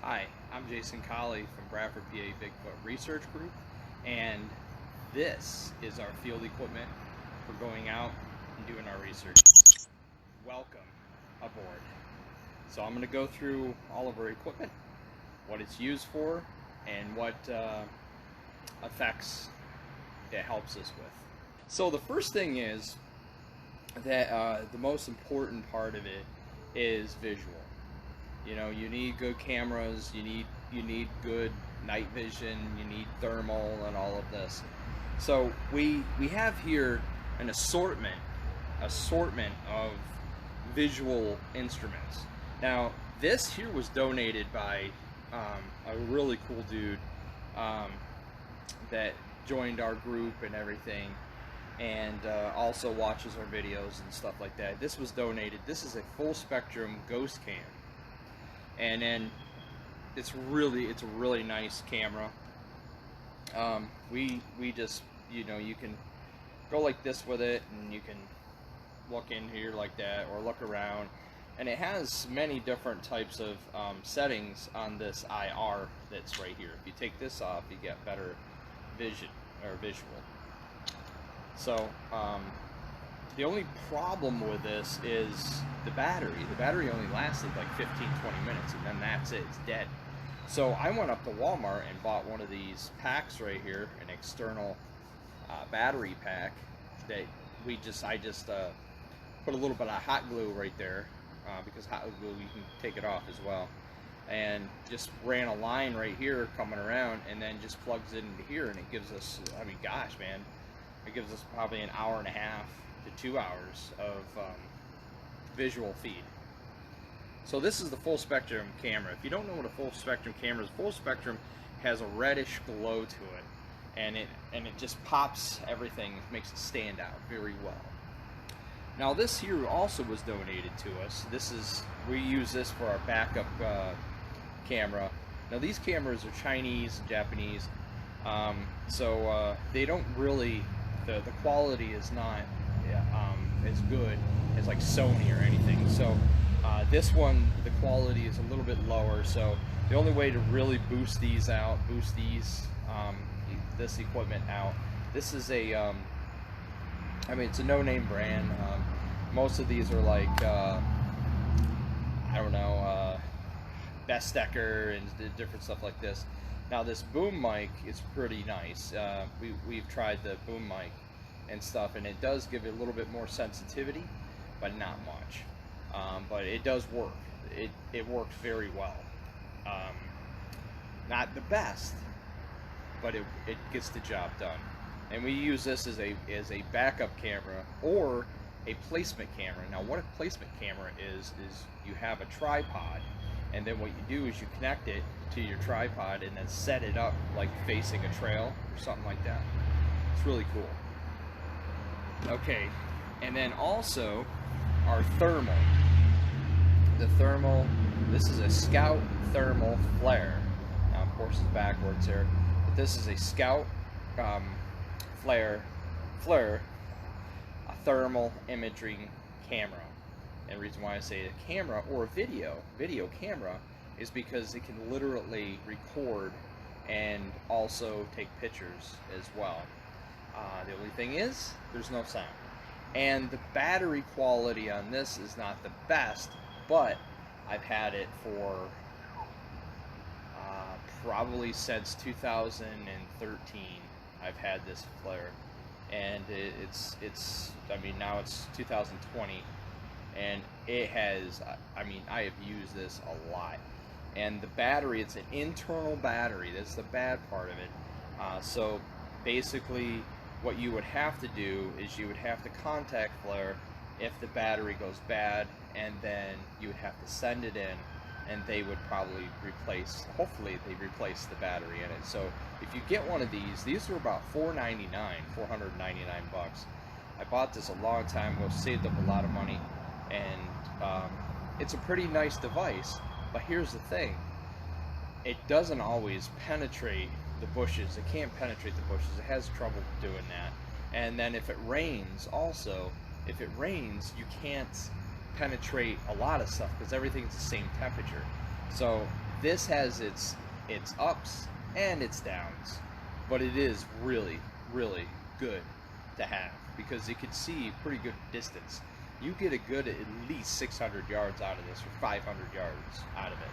Hi, I'm Jason Colley from Bradford, PA Bigfoot Research Group, and this is our field equipment for going out and doing our research. Welcome aboard. So I'm going to go through all of our equipment, what it's used for, and what effects it helps us with. So the first thing is that the most important part of it is visual. You know, you need good cameras, you need good night vision, you need thermal and all of this. So we have here an assortment of visual instruments. Now this here was donated by a really cool dude that joined our group and everything, and also watches our videos and stuff like that. This was donated. This is a full spectrum ghost cam. And then it's a really nice camera. We just, you know, you can go like this with it, and you can look in here like that, or look around. And it has many different types of settings on this IR that's right here. If you take this off, you get better vision or visual. So the only problem with this is the battery. The battery only lasted like 15-20 minutes, and then that's it, it's dead. So I went up to Walmart and bought one of these packs right here, an external battery pack that I just put a little bit of hot glue right there, because hot glue, you can take it off as well, and just ran a line right here coming around, and then just plugs it into here, and it gives us, I mean, gosh man, it gives us probably an hour and a half to 2 hours of visual feed. So this is the full spectrum camera. If you don't know what a full spectrum camera is, full spectrum has a reddish glow to it, and it just pops everything, makes it stand out very well. Now this here also was donated to us. We use this for our backup camera. Now these cameras are Chinese and Japanese, so they don't really, the quality is not as good as like Sony or anything. So this one, the quality is a little bit lower. So the only way to really boost this equipment out, this is a, I mean, it's a no-name brand. Most of these are like, I don't know, Bestecker and different stuff like this. Now this boom mic is pretty nice. We've tried the boom mic and stuff, and it does give it a little bit more sensitivity, but not much. But it does work. It works very well. Not the best, but it gets the job done. And we use this as a backup camera or a placement camera. Now what a placement camera is you have a tripod, and then what you do is you connect it to your tripod and then set it up like facing a trail or something like that. It's really cool. Okay, and then also our thermal. The thermal, this is a Scout thermal flare. Now of course it's backwards here, but this is a Scout flare, a thermal imaging camera. And the reason why I say a camera or a video camera is because it can literally record and also take pictures as well. The only thing is, there's no sound. And the battery quality on this is not the best, but I've had it for probably since 2013. I've had this flare, and it's I mean, now it's 2020, and it has, I mean, I have used this a lot. And the battery, it's an internal battery. That's the bad part of it. So basically, what you would have to do is you would have to contact Flare if the battery goes bad, and then you would have to send it in, and they would probably replace, hopefully they replace the battery in it. So if you get one of these were about $499 bucks. I bought this a long time ago, saved up a lot of money, and it's a pretty nice device. But here's the thing, it doesn't always penetrate the bushes. It can't penetrate the bushes. It has trouble doing that. And then if it rains also, if it rains, you can't penetrate a lot of stuff because everything's the same temperature. So this has its ups and its downs, but it is really, really good to have because you can see pretty good distance. You get a good at least 600 yards out of this, or 500 yards out of it.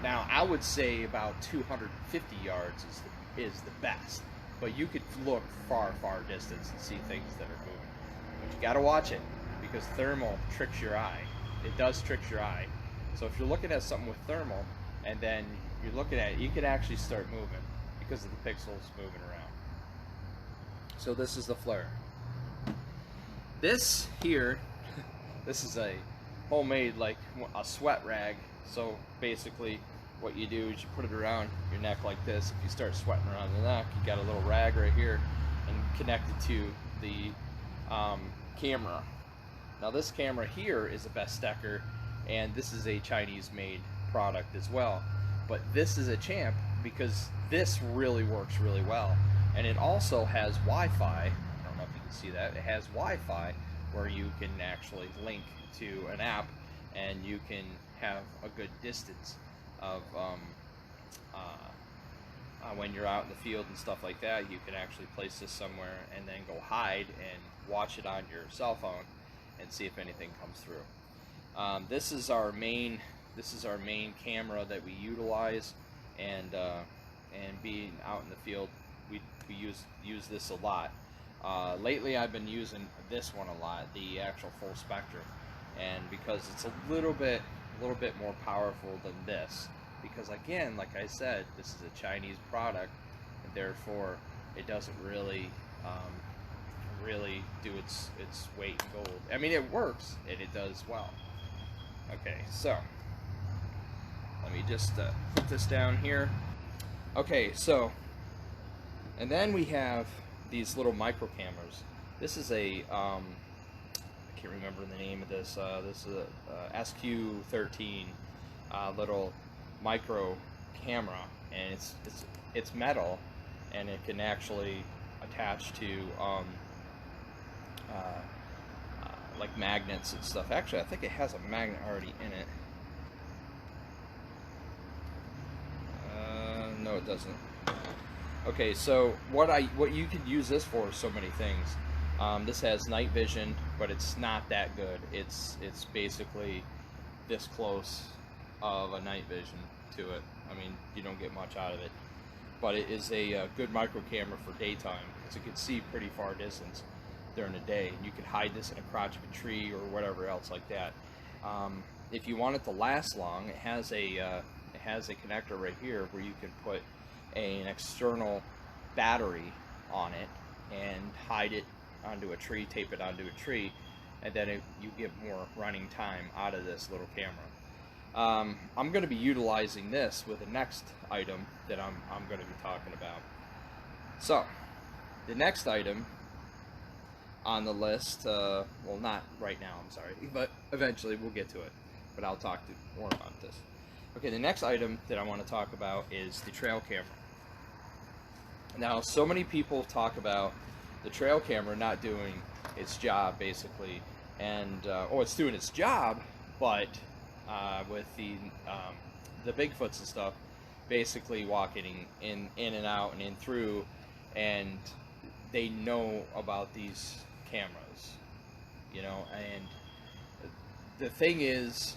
Now, I would say about 250 yards is the best, but you could look far distance and see things that are moving. But you got to watch it because thermal tricks your eye. It does trick your eye. So if you're looking at something with thermal and then you're looking at it, you could actually start moving because of the pixels moving around. So this is the flare. This here, this is a homemade, like a sweat rag. So basically what you do is you put it around your neck like this. If you start sweating around the neck, you got a little rag right here and connect it to the camera. Now this camera here is a Best Stecker, and this is a Chinese made product as well. But this is a champ because this really works really well. And it also has Wi-Fi. I don't know if you can see that. It has Wi-Fi where you can actually link to an app and you can have a good distance of when you're out in the field and stuff like that. You can actually place this somewhere and then go hide and watch it on your cell phone and see if anything comes through. This is our main camera that we utilize, and being out in the field, we use this a lot. Lately I've been using this one a lot, the actual full spectrum, and because it's a little bit more powerful than this, because again, like I said, this is a Chinese product, and therefore it doesn't really do its weight in gold. I mean, it works and it does well. Okay, so let me just put this down here. Okay, so, and then we have these little micro cameras. This is a I can't remember the name of this. This is a SQ13 little micro camera, and it's metal, and it can actually attach to like magnets and stuff. Actually, I think it has a magnet already in it. No, it doesn't. Okay, so what you could use this for is so many things. This has night vision, but it's not that good. It's basically this close of a night vision to it. I mean, you don't get much out of it, but it is a good micro camera for daytime because it can see pretty far distance during the day. You could hide this in a crotch of a tree or whatever else like that. If you want it to last long, it has a connector right here where you can put an external battery on it and hide it onto a tree, tape it onto a tree, and then you get more running time out of this little camera. I'm going to be utilizing this with the next item that I'm going to be talking about. So, the next item on the list, well, not right now, I'm sorry, but eventually we'll get to it, but I'll talk more about this. Okay, the next item that I want to talk about is the trail camera. Now, so many people talk about the trail camera not doing its job, basically, and it's doing its job, but with the Bigfoots and stuff, basically walking in and out and in through, and they know about these cameras, you know. And the thing is,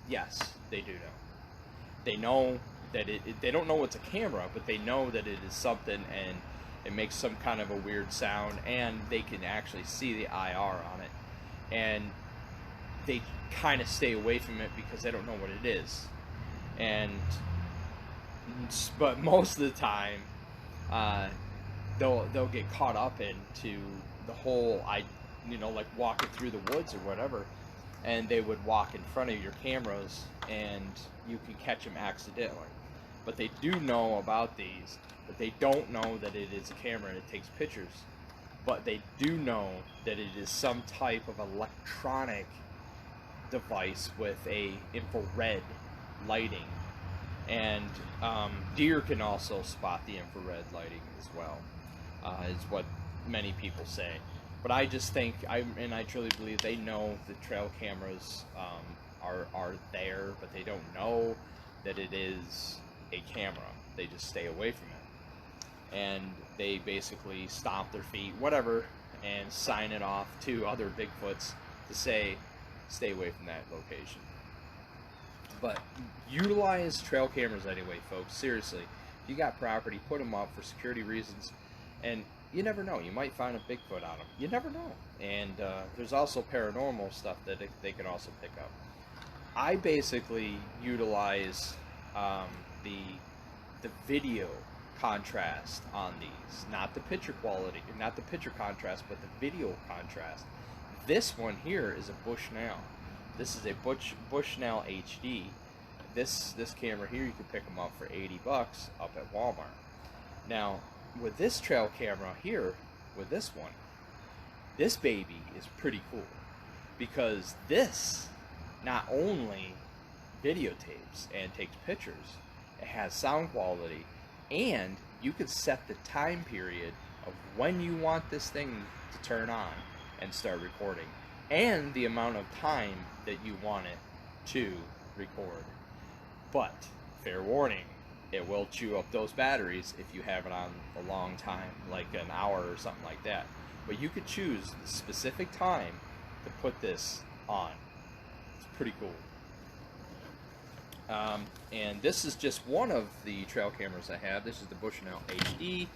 yes, they do know. They know that they don't know it's a camera, but they know that it is something, and it makes some kind of a weird sound, and they can actually see the IR on it. and they kind of stay away from it because they don't know what it is. But most of the time, they'll get caught up into the whole, like walking through the woods or whatever, and they would walk in front of your cameras, and you could catch them accidentally. But they do know about these, but they don't know that it is a camera and it takes pictures. But they do know that it is some type of electronic device with a infrared lighting. And deer can also spot the infrared lighting as well, is what many people say. But I just think, I truly believe they know the trail cameras are there, but they don't know that it is a camera. They just stay away from it. And they basically stomp their feet, whatever, and sign it off to other Bigfoots to say, stay away from that location. But utilize trail cameras anyway, folks. Seriously, if you got property, put them up for security reasons. And you never know, you might find a Bigfoot on them. You never know. And there's also paranormal stuff that they can also pick up. I basically utilize the video contrast on these, not the picture quality, not the picture contrast, but the video contrast. This one here is a Bushnell. This is a Bushnell HD. This camera here, you can pick them up for $80 up at Walmart. Now, with this trail camera here, with this one, this baby is pretty cool, because this not only videotapes and takes pictures, it has sound quality, and you can set the time period of when you want this thing to turn on and start recording, and the amount of time that you want it to record. But fair warning, it will chew up those batteries if you have it on a long time, like an hour or something like that. But you could choose the specific time to put this on. It's pretty cool. And this is just one of the trail cameras I have. This is the Bushnell HD,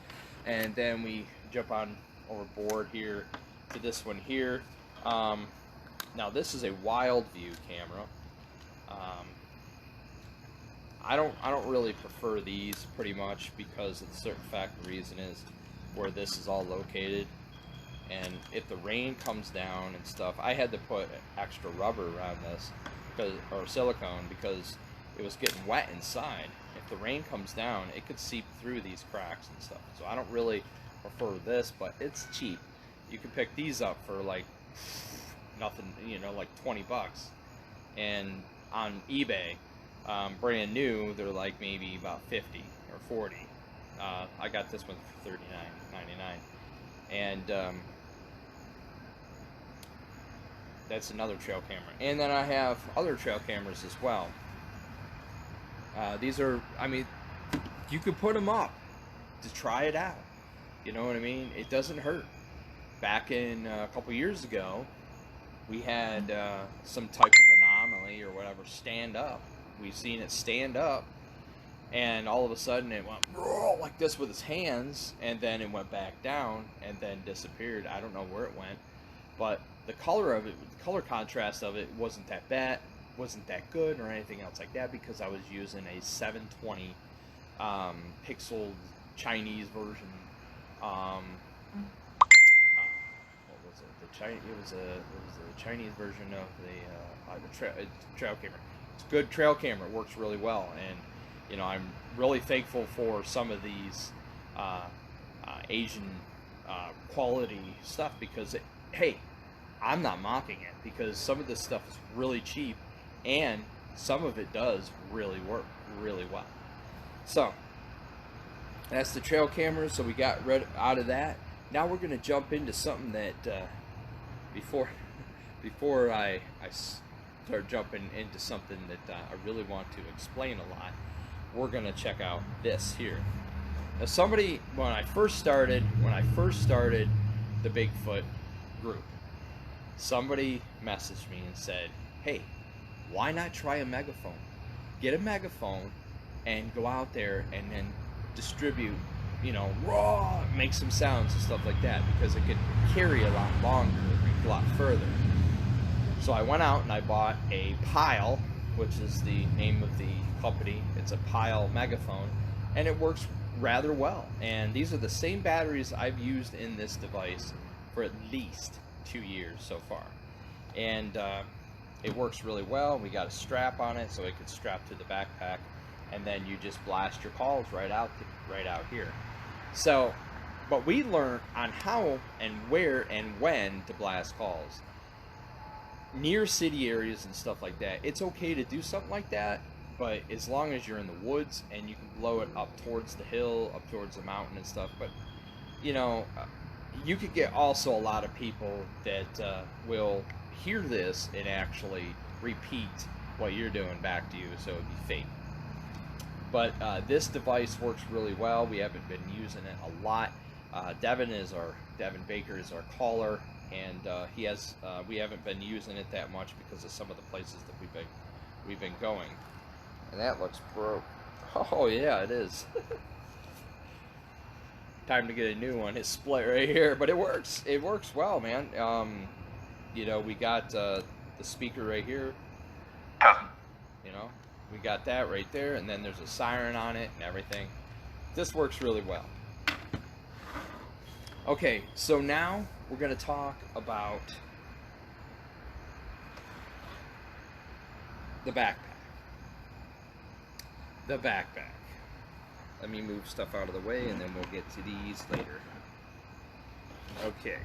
and then we jump on overboard here to this one here. Now this is a wild view camera. I don't really prefer these pretty much, because of the certain fact. The reason is where this is all located, and if the rain comes down and stuff, I had to put extra rubber around this, or silicone, because it was getting wet inside. If the rain comes down, it could seep through these cracks and stuff. So I don't really prefer this, but it's cheap. You can pick these up for like nothing, like $20. And on eBay, brand new, they're like maybe about 50 or 40. I got this one for $39.99. And that's another trail camera. And then I have other trail cameras as well. These are, you could put them up to try it out. You know what I mean? It doesn't hurt. Back in a couple years ago, we had some type of anomaly or whatever stand up. We've seen it stand up, and all of a sudden it went like this with its hands, and then it went back down and then disappeared. I don't know where it went, but the color of it, the color contrast of it wasn't that bad, wasn't that good or anything else like that, because I was using a 720 pixel Chinese version. What was it? It was a Chinese version of the trail camera. It's a good trail camera. It works really well, and I'm really thankful for some of these Asian quality stuff, because hey, I'm not mocking it, because some of this stuff is really cheap, and some of it does really work really well. So that's the trail camera. So we got rid out of that. Now we're going to jump into something that before I start jumping into something that I really want to explain a lot, we're going to check out this here. Now, somebody, when I first started the Bigfoot group, somebody messaged me and said, hey, why not try a megaphone? Get a megaphone and go out there and then distribute, raw, make some sounds and stuff like that, because it could carry a lot longer, a lot further. So I went out and I bought a Pile, which is the name of the company. It's a Pile megaphone, and it works rather well. And these are the same batteries I've used in this device for at least 2 years so far. And it works really well. We got a strap on it so it can strap to the backpack, and then you just blast your calls right out here. So, but we learned on how and where and when to blast calls. Near city areas and stuff like that, it's okay to do something like that, but as long as you're in the woods and you can blow it up towards the hill, up towards the mountain and stuff. But you know, you could get also a lot of people that will hear this and actually repeat what you're doing back to you, so it'd be fake. But this device works really well. We haven't been using it a lot. Devin Baker is our caller, and we haven't been using it that much because of some of the places that we've been going. And that looks broke. Oh yeah, it is. Time to get a new one. It's split right here, but it works. It works well, man. You know, we got the speaker right here. You know, we got that right there, and then there's a siren on it and everything. This works really well. Okay, so now we're going to talk about the backpack. The backpack. Let me move stuff out of the way, and then we'll get to these later. Okay.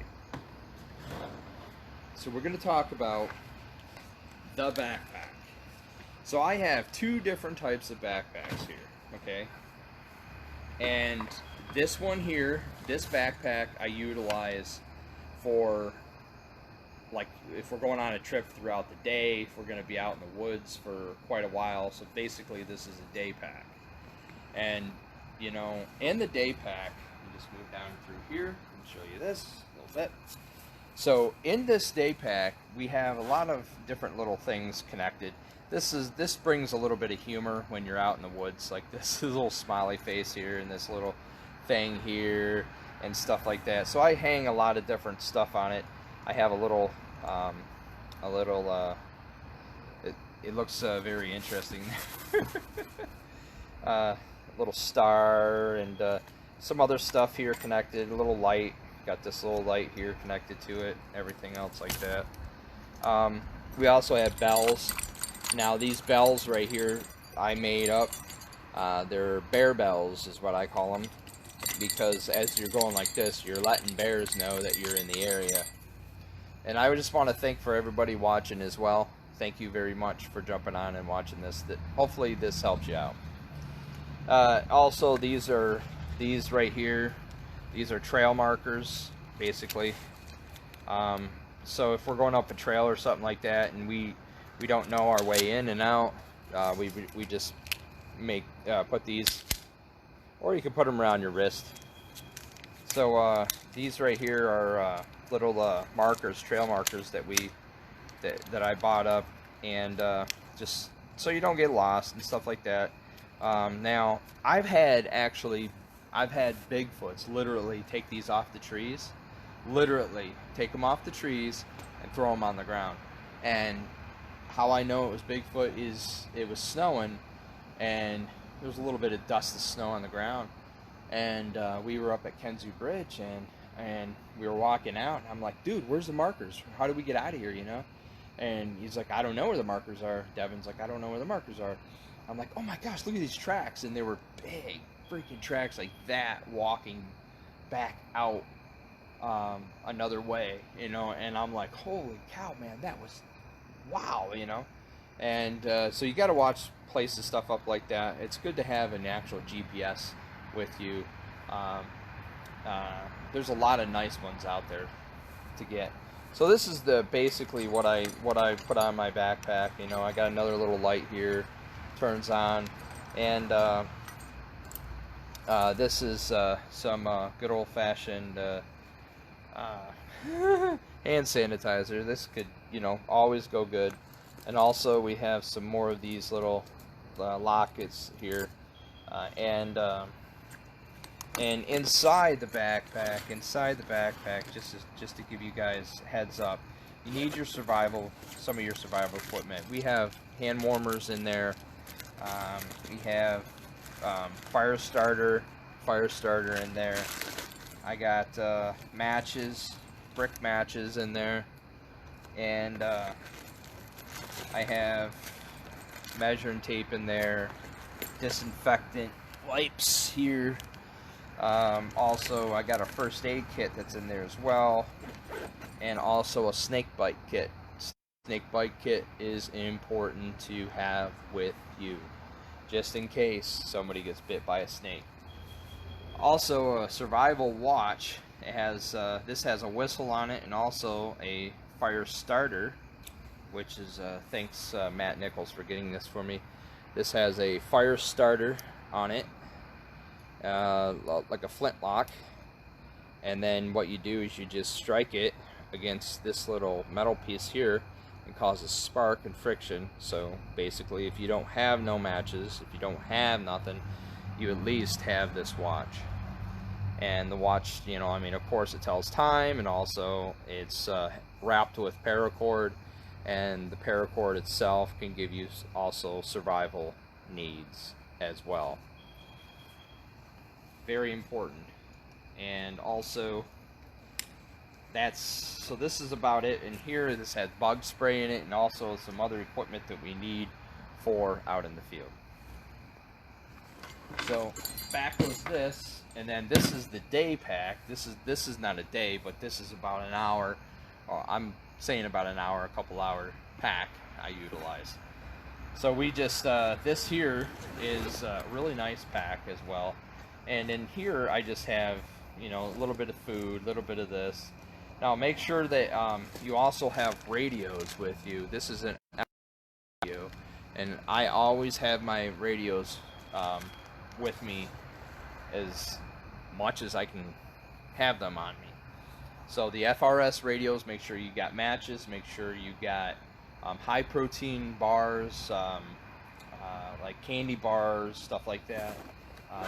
So we're going to talk about the backpack. So I have two different types of backpacks here, okay? And this one here, this backpack, I utilize for, like, if we're going on a trip throughout the day, if we're going to be out in the woods for quite a while. So basically this is a day pack. And, you know, in the day pack, you just move down through here and show you this a little bit. So in this day pack, we have a lot of different little things connected. This brings a little bit of humor when you're out in the woods, like this little smiley face here and this little thing here and stuff like that. So I hang a lot of different stuff on it. I have a little it looks very interesting. Little star and some other stuff here connected, a little light. Got this little light here connected to it, everything else like that. We also have bells. Now these bells right here I made up. They're bear bells is what I call them, because as you're going like this, you're letting bears know that you're in the area. And I just want to thank for everybody watching as well. Thank you very much for jumping on and watching this. Hopefully this helps you out. Also, these right here, these are trail markers, basically. So if we're going up a trail or something like that, and we don't know our way in and out, we just put these, or you can put them around your wrist. So these right here are little markers, trail markers that I bought up, and just so you don't get lost and stuff like that. Now I've had Bigfoots literally take these off the trees, literally take them off the trees and throw them on the ground. And how I know it was Bigfoot is it was snowing, and there was a little bit of dust of snow on the ground, and we were up at Kenzu Bridge, and we were walking out, and I'm like, dude, where's the markers? How do we get out of here, you know? And he's like, I don't know where the markers are. Devin's like, I don't know where the markers are. I'm like, oh my gosh, look at these tracks. And they were big freaking tracks like that, walking back out another way, you know? And I'm like, holy cow, man, that was wow, you know? And so you got to watch places stuff up like that. It's good to have an actual GPS with you. There's a lot of nice ones out there to get. So this is basically what I put on my backpack. You know, I got another little light here, turns on, and this is some good old-fashioned hand sanitizer. This could, you know, always go good. And also we have some more of these little lockets here, and inside the backpack, just to give you guys a heads up, you need your some of your survival equipment. We have hand warmers in there. We have fire starter in there. I got matches, brick matches in there, and I have measuring tape in there, disinfectant wipes here. Also, I got a first aid kit that's in there as well, and also a snake bite kit. Snake bite kit is important to have with you, just in case somebody gets bit by a snake. Also, a survival watch. It has this has a whistle on it, and also a fire starter, which is thanks Matt Nichols for getting this for me. This has a fire starter on it, like a flintlock, and then what you do is you just strike it against this little metal piece here and causes spark and friction. So basically, if you don't have no matches, if you don't have nothing, you at least have this watch. And the watch, you know, I mean, of course it tells time, and also it's wrapped with paracord, and the paracord itself can give you also survival needs as well. Very important. And also, so this is about it. And here, this has bug spray in it, and also some other equipment that we need for out in the field. So back goes this, and then this is the day pack. This is not a day, but this is about an hour. I'm saying about an hour, a couple hour pack I utilize. So we just this here is a really nice pack as well. And in here I just have, you know, a little bit of food, a little bit of this. Now make sure that you also have radios with you. This is an radio, and I always have my radios with me as much as I can have them on me. So the FRS radios, make sure you got matches, make sure you got high protein bars, like candy bars, stuff like that.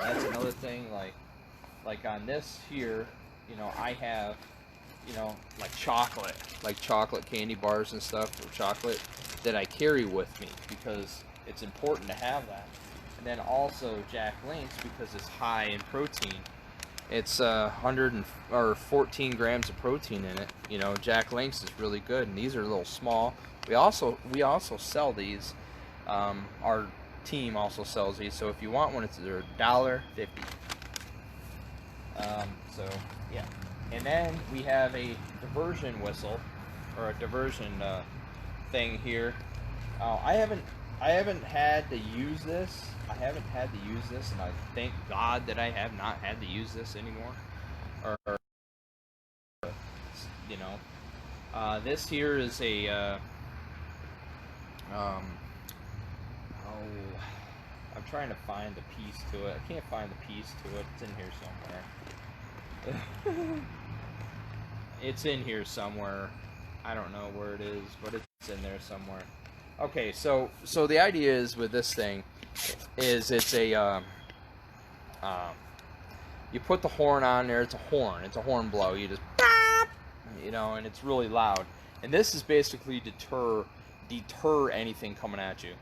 That's another thing, like on this here, you know, I have, you know, like chocolate candy bars and stuff, or chocolate that I carry with me because it's important to have that. And then also Jack Links, because it's high in protein. It's 14 grams of protein in it. You know, Jack Links is really good, and these are a little small. We also sell these. Our team also sells these. So if you want one, it's $1.50. So yeah, and then we have a diversion whistle, or a diversion thing here. I haven't had to use this. And I thank God that I have not had to use this anymore. Or you know, this here is a I'm trying to find the piece to it. I can't find the piece to it. It's in here somewhere. It's in here somewhere. I don't know where it is, but it's in there somewhere. Okay, so the idea is with this thing is it's a you put the horn on there. It's a horn blow. You just, you know, and it's really loud. And this is basically deter anything coming at you.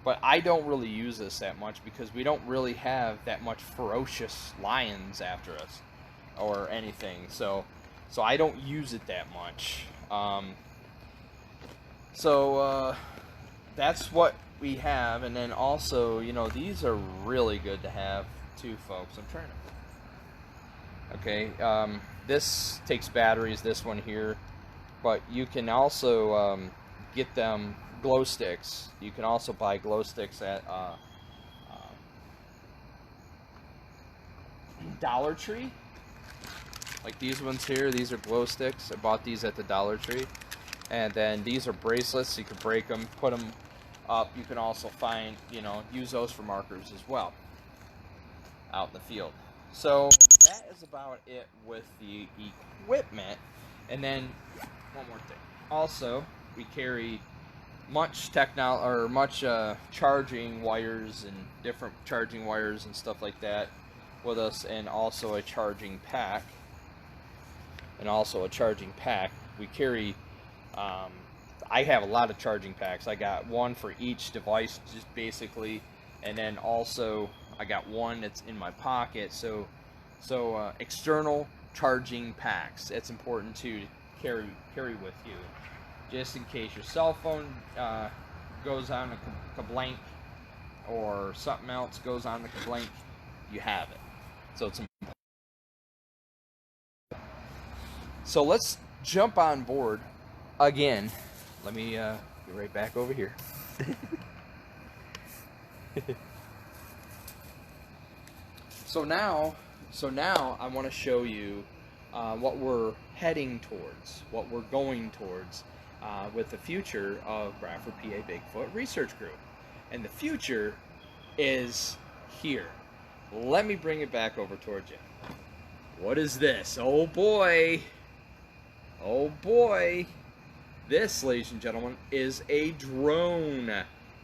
But I don't really use this that much because we don't really have that much ferocious lions after us or anything. So I don't use it that much. That's what we have. And then also, you know, these are really good to have too, folks. I'm trying to... Okay, this takes batteries, this one here. But you can also get them glow sticks. You can also buy glow sticks at Dollar Tree. Like these ones here, these are glow sticks. I bought these at the Dollar Tree. And then these are bracelets. You can break them, put them up. You can also find, you know, use those for markers as well out in the field. So that is about it with the equipment. And then one more thing. Also, we carry much charging wires and different charging wires and stuff like that with us, and also a charging pack. We carry I have a lot of charging packs. I got one for each device, just basically, and then also I got one that's in my pocket. So external charging packs. It's important to carry with you, just in case your cell phone goes on a kablank, or something else goes on the kablank. You have it. So it's important. So let's jump on board again. Let me get right back over here. So now I want to show you what we're heading towards, what we're going towards with the future of Bradford, PA Bigfoot Research Group. And the future is here. Let me bring it back over towards you. What is this? Oh boy. Oh boy. This, ladies and gentlemen, is a drone.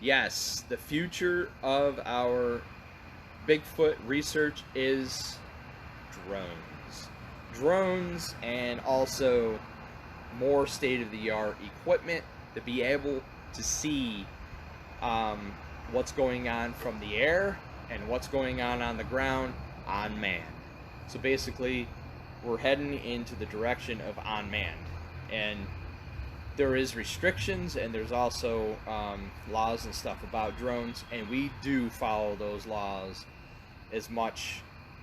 Yes, the future of our Bigfoot research is drones. Drones, and also more state-of-the-art equipment to be able to see what's going on from the air and what's going on the ground unmanned. So basically, we're heading into the direction of unmanned, and there is restrictions, and there's also laws and stuff about drones, and we do follow those laws as much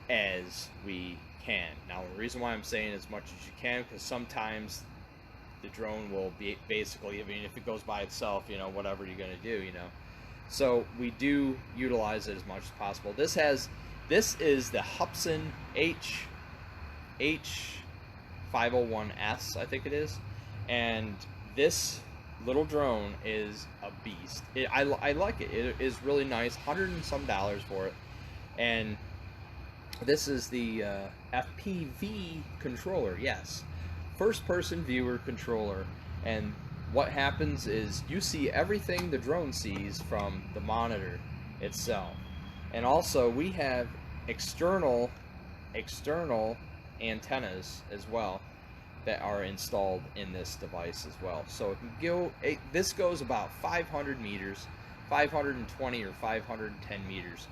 as we can. Now, the reason why I'm saying as much as you can, because sometimes the drone will be basically, I mean, if it goes by itself, you know, whatever you're going to do, you know. So we do utilize it as much as possible. This is the Hudson H501S, I think it is, and this little drone is a beast. I like it. It is really nice. $100 and some for it. And this is the FPV controller. Yes, first person viewer controller. And what happens is you see everything the drone sees from the monitor itself. And also we have external antennas as well that are installed in this device as well. So it can go, this goes about 500 meters, 520 or 510 meters.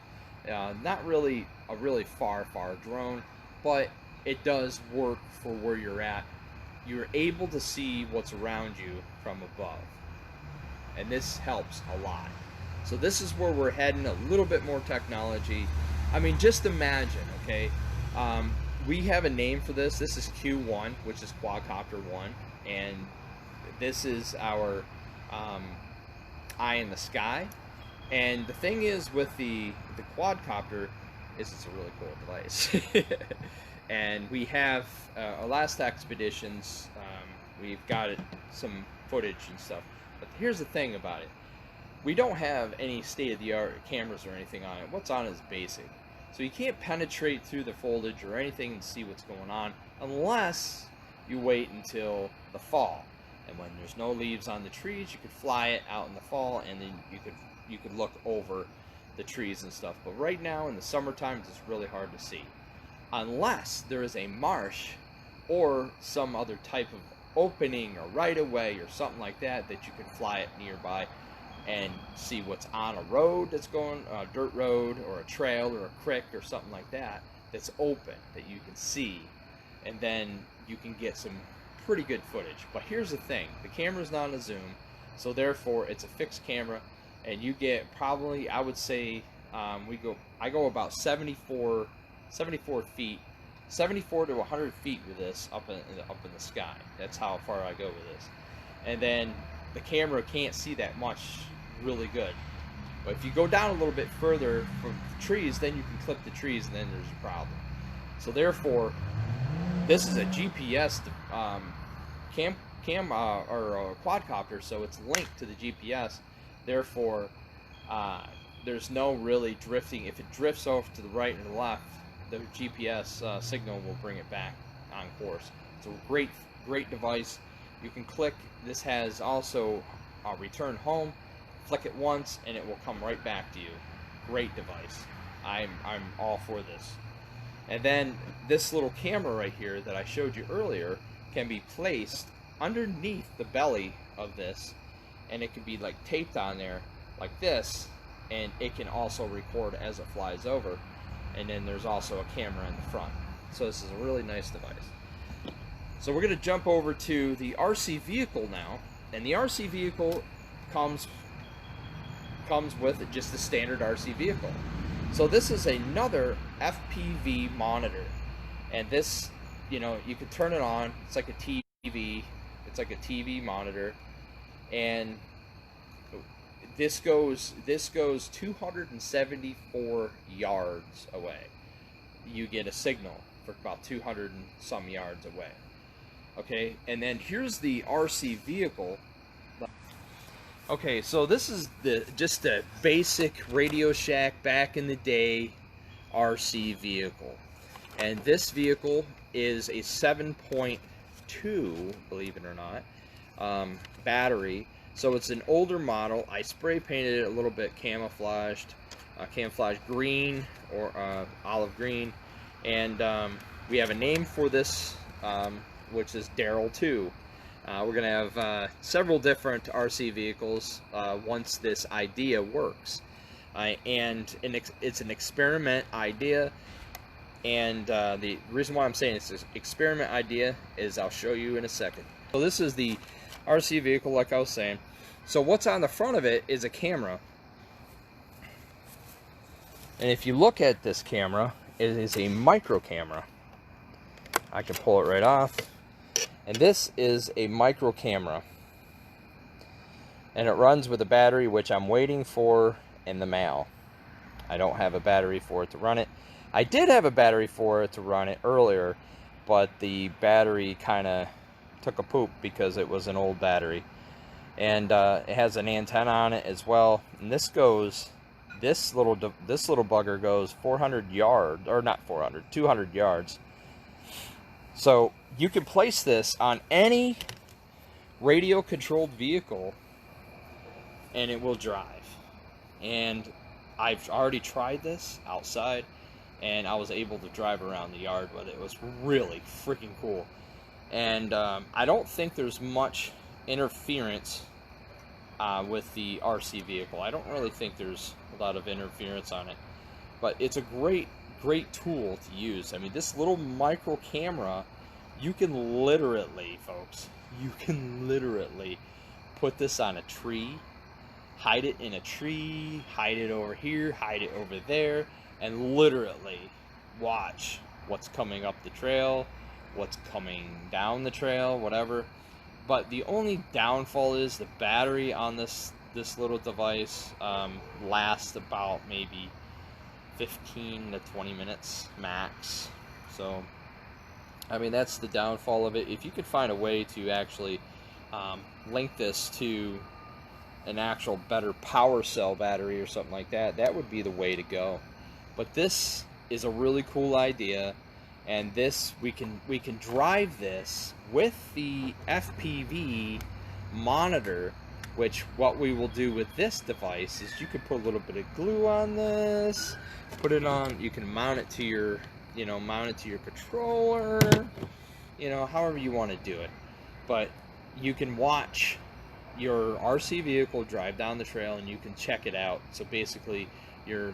Not really a really far drone, but it does work for where you're at. You're able to see what's around you from above, and this helps a lot. So this is where we're heading, a little bit more technology. I mean, just imagine, okay, we have a name for this. This is Q1, which is quadcopter 1, and this is our eye in the sky. And the thing is with the quadcopter is it's a really cool device. And we have our last expeditions, we've got some footage and stuff. But here's the thing about it. We don't have any state-of-the-art cameras or anything on it. What's on it is basic. So you can't penetrate through the foliage or anything and see what's going on unless you wait until the fall. And when there's no leaves on the trees, you could fly it out in the fall, and then you could look over the trees and stuff. But right now in the summertime, it's really hard to see, unless there is a marsh or some other type of opening or right of way or something like that that you can fly it nearby and see what's on a road that's going, a dirt road or a trail or a creek or something like that that's open that you can see, and then you can get some pretty good footage. But here's the thing, the camera's not a zoom, so therefore it's a fixed camera, and you get probably, I would say, I go about 74 feet, 74 to 100 feet with this up in the sky. That's how far I go with this. And then the camera can't see that much really good. But if you go down a little bit further from the trees, then you can clip the trees, and then there's a problem. So therefore, this is a GPS or a quadcopter, so it's linked to the GPS. Therefore, there's no really drifting. If it drifts off to the right or the left, the GPS signal will bring it back on course. It's a great device. You can click. This has also a return home. Flick it once, and it will come right back to you. Great device. I'm all for this. And then this little camera right here that I showed you earlier can be placed underneath the belly of this, and it can be like taped on there like this, and it can also record as it flies over. And then there's also a camera in the front. So this is a really nice device. So we're going to jump over to the RC vehicle now, and the RC vehicle comes with just a standard RC vehicle. So this is another FPV monitor, and this, you know, you can turn it on. It's like a TV. It's like a TV monitor, and this goes 274 yards away. You get a signal for about 200 and some yards away. Okay, and then here's the RC vehicle. Okay, so this is just a basic Radio Shack back in the day RC vehicle, and this vehicle is a 7.2, believe it or not, battery. So it's an older model. I spray painted it a little bit camouflage green or olive green, and we have a name for this, which is Daryl 2. We're going to have several different RC vehicles once this idea works. And it's an experiment idea, and the reason why I'm saying it's an experiment idea is I'll show you in a second. So this is the RC vehicle, like I was saying. So what's on the front of it is a camera. And if you look at this camera, it is a micro camera. I can pull it right off. And this is a micro camera. And it runs with a battery, which I'm waiting for in the mail. I don't have a battery for it to run it. I did have a battery for it to run it earlier, but the battery kind of took a poop because it was an old battery. And it has an antenna on it as well. And this little bugger goes 400 yards, or not 400, 200 yards. So you can place this on any radio controlled vehicle and it will drive. And I've already tried this outside, and I was able to drive around the yard with it. It was really freaking cool. And I don't think there's much interference with the RC vehicle. I don't really think there's a lot of interference on it, but it's a great tool to use. I mean, this little micro camera, you can literally, folks, you can literally put this on a tree, hide it in a tree, hide it over here, hide it over there, and literally watch what's coming up the trail, what's coming down the trail, whatever. But the only downfall is the battery on this little device lasts about maybe 15 to 20 minutes max. So, I mean, that's the downfall of it. If you could find a way to actually link this to an actual better power cell battery or something like that, that would be the way to go. But this is a really cool idea, and this we can drive this with the FPV monitor, which what we will do with this device is you can put a little bit of glue on this, put it on, you can mount it to your, mount it to your controller, however you want to do it. But you can watch your RC vehicle drive down the trail and you can check it out. So basically you're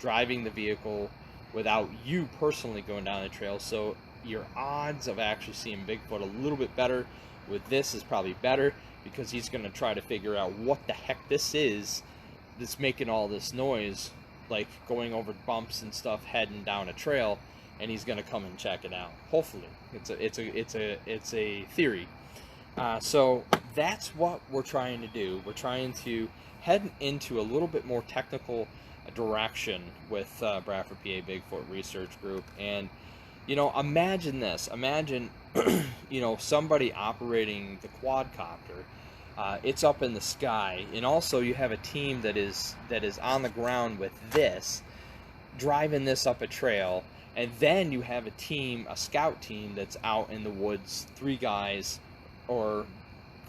driving the vehicle without you personally going down the trail, so your odds of actually seeing Bigfoot a little bit better with this is probably better, because he's going to try to figure out what the heck this is that's making all this noise, like going over bumps and stuff, heading down a trail, and he's going to come and check it out. Hopefully, it's a theory. So that's what we're trying to do. We're trying to head into a little bit more technical direction with Bradford, PA Bigfoot Research Group. And imagine this. Imagine somebody operating the quadcopter. It's up in the sky, and also you have a team that is on the ground with this, driving this up a trail, and then you have a scout team that's out in the woods, 3 guys or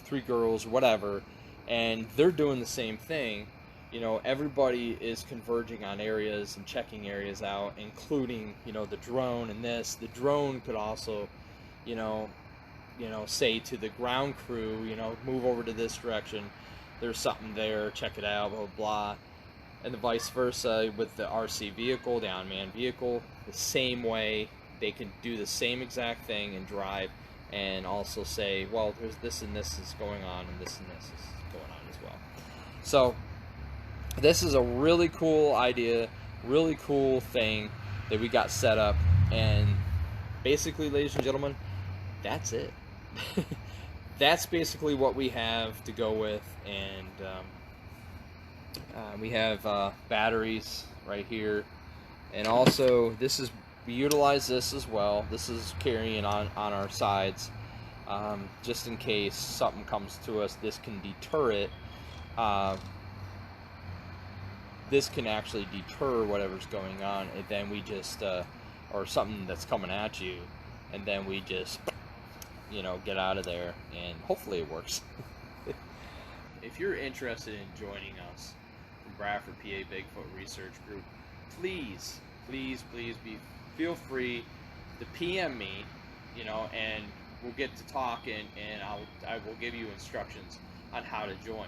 3 girls, whatever, and they're doing the same thing. Everybody is converging on areas and checking areas out, including, the drone and this. The drone could also, you know, say to the ground crew, you know, move over to this direction, there's something there, check it out, blah, blah, blah. And the vice versa with the RC vehicle, the unmanned vehicle, the same way. They can do the same exact thing and drive, and also say, well, there's this and this is going on, and this is going on as well. So this is a really cool idea, really cool thing that we got set up, and basically, ladies and gentlemen, that's it. That's basically what we have to go with, and we have batteries right here, and also we utilize this as well. This is carrying on our sides, just in case something comes to us. This can deter it. This can actually deter whatever's going on, and then we just or something that's coming at you, and then we just, you know, get out of there, and hopefully it works. If you're interested in joining us from Bradford, PA Bigfoot Research Group, please feel free to PM me, you know, and we'll get to talk, and I will give you instructions on how to join.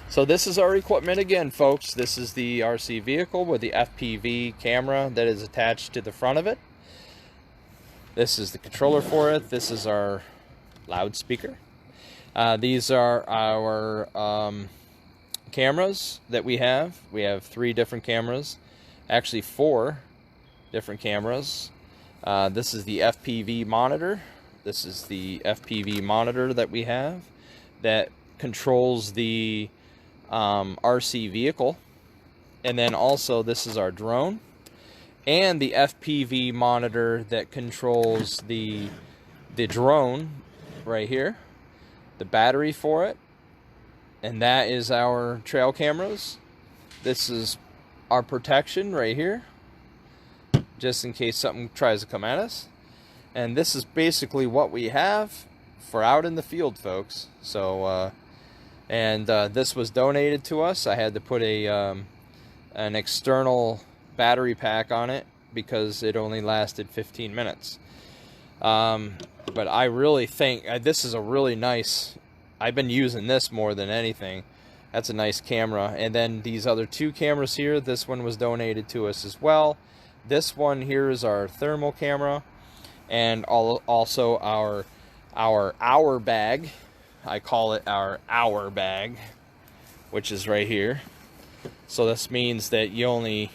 So this is our equipment again, folks. This is the RC vehicle with the FPV camera that is attached to the front of it. This is the controller for it. This is our loudspeaker. These are our cameras that we have. We have 3 different cameras, actually 4 different cameras. This is the FPV monitor. This is the FPV monitor that we have that controls the RC vehicle. And then also this is our drone, and the FPV monitor that controls the drone right here, the battery for it, and that is our trail cameras. This is our protection right here, just in case something tries to come at us. And this is basically what we have for out in the field, folks. So this was donated to us. I had to put an external battery pack on it because it only lasted 15 minutes. But I really think this is a really nice, I've been using this more than anything. That's a nice camera. And then these other 2 cameras here, this one was donated to us as well. This one here is our thermal camera, and also our hour bag. I call it our hour bag, which is right here. So this means that you only,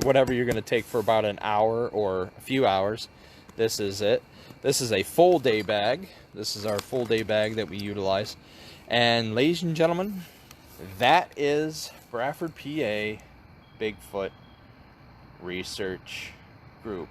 whatever you're going to take for about an hour or a few hours, this is it. This is a full day bag. This is our full day bag that we utilize. And ladies and gentlemen, that is Bradford, PA Bigfoot Research Group.